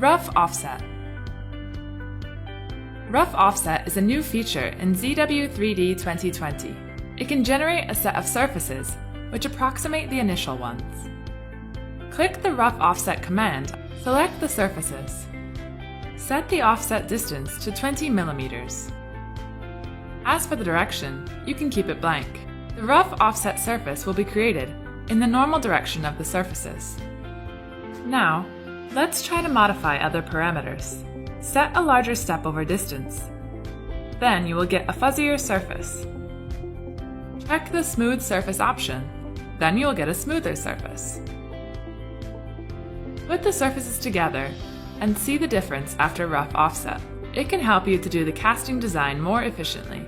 Rough Offset. Rough Offset is a new feature in ZW3D 2020. It can generate a set of surfaces which approximate the initial ones. Click the Rough Offset command, select the surfaces. Set the offset distance to 20 mm. As for the direction, you can keep it blank. The rough offset surface will be created in the normal direction of the surfaces. Now, let's try to modify other parameters. Set a larger step over distance. Then you will get a fuzzier surface. Check the Smooth Surface option. Then you will get a smoother surface. Put the surfaces together and see the difference after rough offset. It can help you to do the casting design more efficiently.